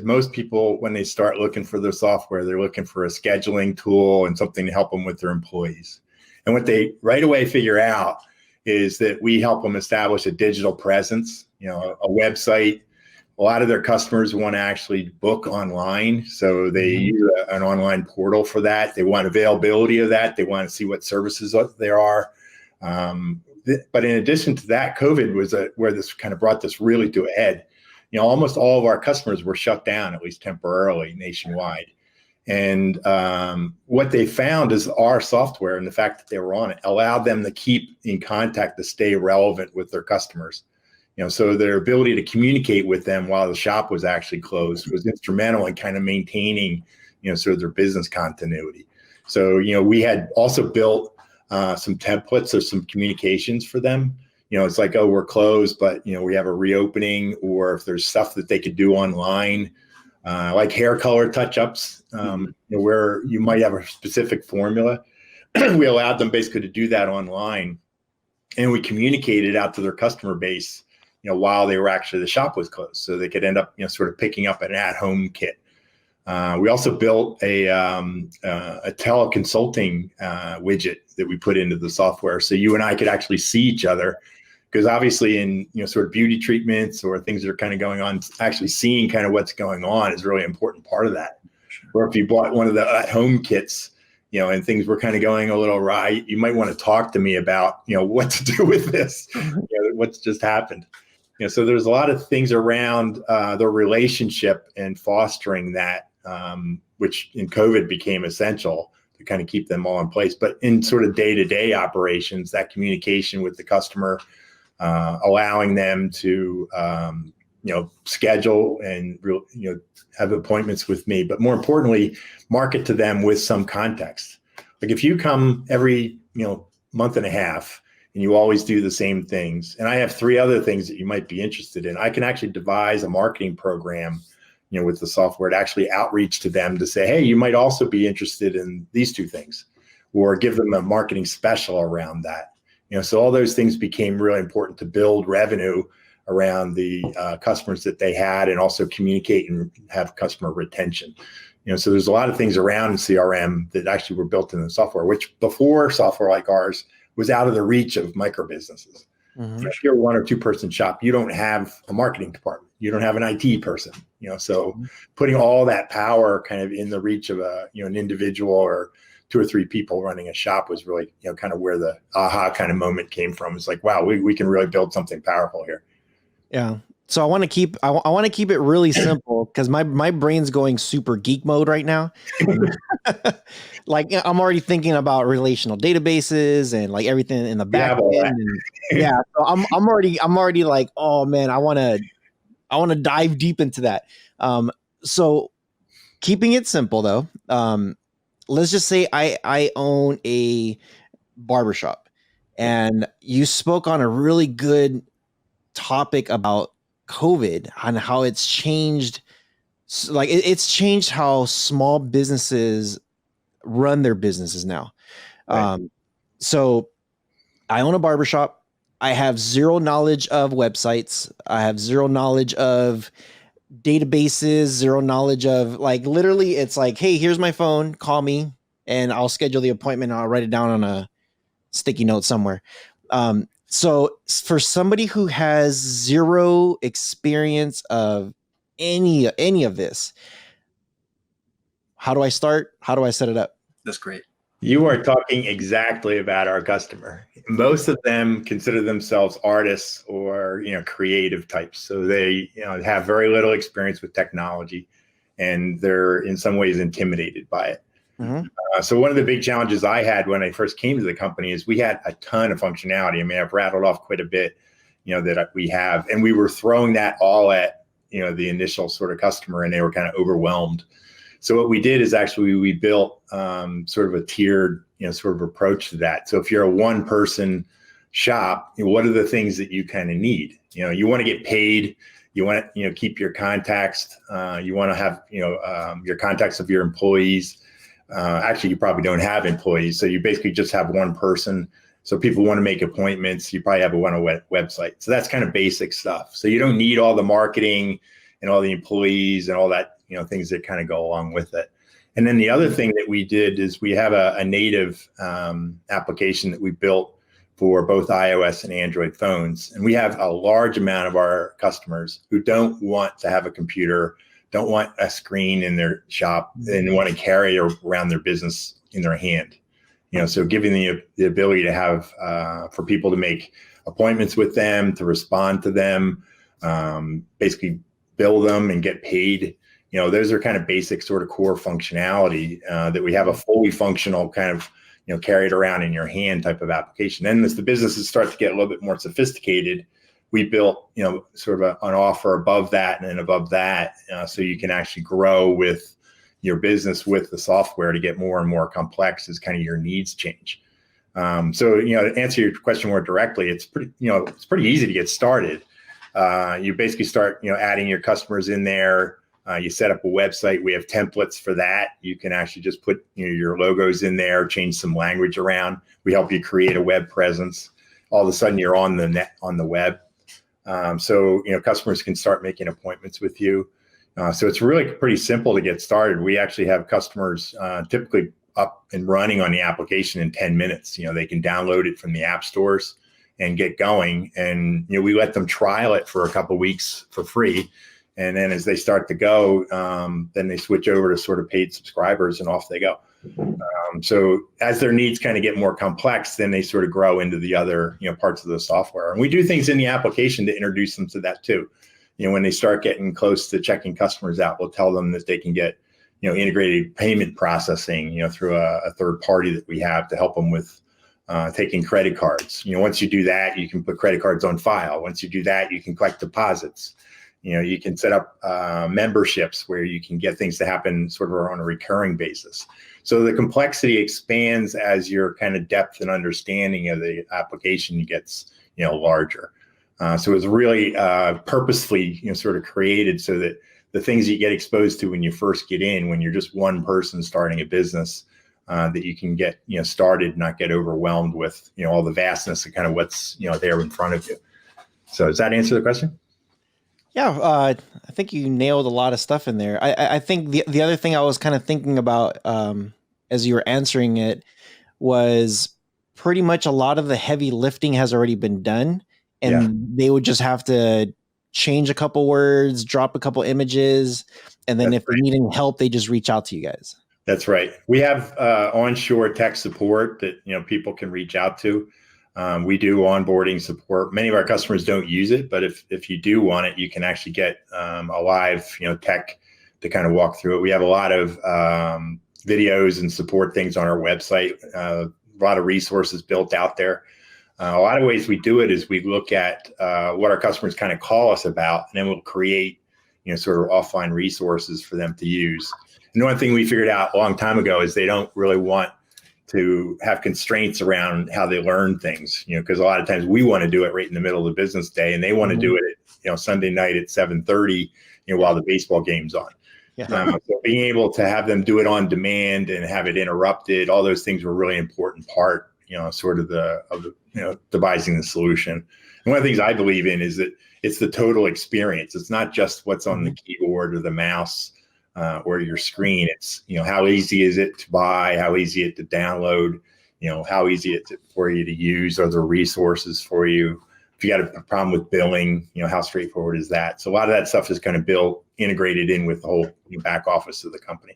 Most people, when they start looking for their software, they're looking for a scheduling tool and something to help them with their employees. And what they right away figure out is that we help them establish a digital presence, a website. A lot of their customers want to actually book online. So they use an online portal for that. They want availability of that. They want to see what services there are. But in addition to that, COVID was where this kind of brought this really to a head. Almost all of our customers were shut down, at least temporarily, nationwide. And what they found is our software and the fact that they were on it allowed them to keep in contact, to stay relevant with their customers. So their ability to communicate with them while the shop was actually closed was instrumental in kind of maintaining, sort of their business continuity. So, we had also built some templates or some communications for them. It's like, oh, we're closed, but, we have a reopening, or if there's stuff that they could do online, like hair color touch-ups, where you might have a specific formula. We allowed them basically to do that online, and we communicated out to their customer base, while they were actually, the shop was closed, so they could end up, sort of picking up an at-home kit. We also built a teleconsulting widget that we put into the software, so you and I could actually see each other. Because obviously in, sort of beauty treatments or things that are kind of going on, actually seeing kind of what's going on is a really important part of that. Sure. Or if you bought one of the at-home kits, and things were kind of going a little awry, you might want to talk to me about, what to do with this, what's just happened. So there's a lot of things around the relationship and fostering that, which in COVID became essential to kind of keep them all in place. But in sort of day-to-day operations, that communication with the customer, allowing them to, schedule and, have appointments with me, but more importantly, market to them with some context. Like if you come every, month and a half and you always do the same things, and I have 3 other things that you might be interested in, I can actually devise a marketing program, with the software to actually outreach to them to say, hey, you might also be interested in these 2 things, or give them a marketing special around that. So all those things became really important to build revenue around the customers that they had, and also communicate and have customer retention. So there's a lot of things around CRM that actually were built in the software, which before software like ours was out of the reach of micro businesses. Mm-hmm. If you're a 1 or 2 person shop, you don't have a marketing department. You don't have an IT person. So putting all that power kind of in the reach of an individual or 2 or 3 people running a shop was really, kind of where the aha kind of moment came from. It's like, wow, we can really build something powerful here. Yeah. So I want to keep it really simple, because my brain's going super geek mode right now. Like I'm already thinking about relational databases and like everything in the back end. And, so I'm already like, oh man, I want to dive deep into that. So keeping it simple though, let's just say I own a barbershop, and you spoke on a really good topic about COVID and how it's changed. Like it's changed how small businesses run their businesses now. Right. So I own a barbershop. I have 0 knowledge of websites. I have 0 knowledge of databases, 0 knowledge of, like, literally it's like, hey, here's my phone, call me and I'll schedule the appointment. And I'll write it down on a sticky note somewhere. So for somebody who has 0 experience of any of this, how do I start? How do I set it up? That's great. You are talking exactly about our customer. Most of them consider themselves artists or, creative types. So they, have very little experience with technology, and they're in some ways intimidated by it. Mm-hmm. So one of the big challenges I had when I first came to the company is we had a ton of functionality. I mean, I've rattled off quite a bit, that we have, and we were throwing that all at, the initial sort of customer, and they were kind of overwhelmed. So what we did is actually we built sort of a tiered, sort of approach to that. So if you're a 1-person shop, what are the things that you kind of need? You want to get paid. You want to, keep your contacts. You want to have, your contacts of your employees. Actually, you probably don't have employees. So you basically just have 1 person. So people want to make appointments. You probably have a website. So that's kind of basic stuff. So you don't need all the marketing and all the employees and all that, things that kind of go along with it. And then the other thing that we did is we have a native application that we built for both iOS and Android phones. And we have a large amount of our customers who don't want to have a computer, don't want a screen in their shop, and want to carry around their business in their hand. So giving the ability to have, for people to make appointments with them, to respond to them, basically bill them and get paid. Those are kind of basic sort of core functionality that we have a fully functional kind of, carry it around in your hand type of application. Then as the businesses start to get a little bit more sophisticated, we built, sort of an offer above that and then above that, so you can actually grow with your business with the software to get more and more complex as kind of your needs change. So, to answer your question more directly, it's pretty easy to get started. You basically start, adding your customers in there. You set up a website. We have templates for that. You can actually just put your logos in there, change some language around. We help you create a web presence. All of a sudden, you're on the web. So customers can start making appointments with you. So it's really pretty simple to get started. We actually have customers typically up and running on the application in 10 minutes. They can download it from the app stores and get going. And we let them trial it for a couple of weeks for free. And then as they start to go, then they switch over to sort of paid subscribers and off they go. So as their needs kind of get more complex, then they sort of grow into the other, parts of the software. And we do things in the application to introduce them to that too. When they start getting close to checking customers out, we'll tell them that they can get, integrated payment processing, through a third party that we have to help them with taking credit cards. Once you do that, you can put credit cards on file. Once you do that, you can collect deposits. You can set up memberships where you can get things to happen sort of on a recurring basis. So the complexity expands as your kind of depth and understanding of the application gets, larger. So it's really purposefully, sort of created so that the things you get exposed to when you first get in, when you're just one person starting a business, that you can get, started, not get overwhelmed with, all the vastness of kind of what's, there in front of you. So does that answer the question? Yeah, I think you nailed a lot of stuff in there. I think the other thing I was kind of thinking about as you were answering it was pretty much a lot of the heavy lifting has already been done, and they would just have to change a couple words, drop a couple images, and then if they're needing help, they just reach out to you guys. That's right. We have onshore tech support that people can reach out to. We do onboarding support. Many of our customers don't use it, but if you do want it, you can actually get a live tech to kind of walk through it. We have a lot of videos and support things on our website. A lot of resources built out there. A lot of ways we do it is we look at what our customers kind of call us about, and then we'll create sort of offline resources for them to use. And one thing we figured out a long time ago is they don't really want to have constraints around how they learn things, because a lot of times we want to do it right in the middle of the business day, and they want to do it at, Sunday night at 7:30, while the baseball game's on. Yeah. So being able to have them do it on demand and have it interrupted, all those things were a really important part, sort of devising the solution. And one of the things I believe in is that it's the total experience. It's not just what's on the keyboard or the mouse, or your screen. It's, how easy is it to buy, how easy is it to download, how easy is it for you to use, are there resources for you? If you got a problem with billing, how straightforward is that? So a lot of that stuff is kind of integrated in with the whole back office of the company.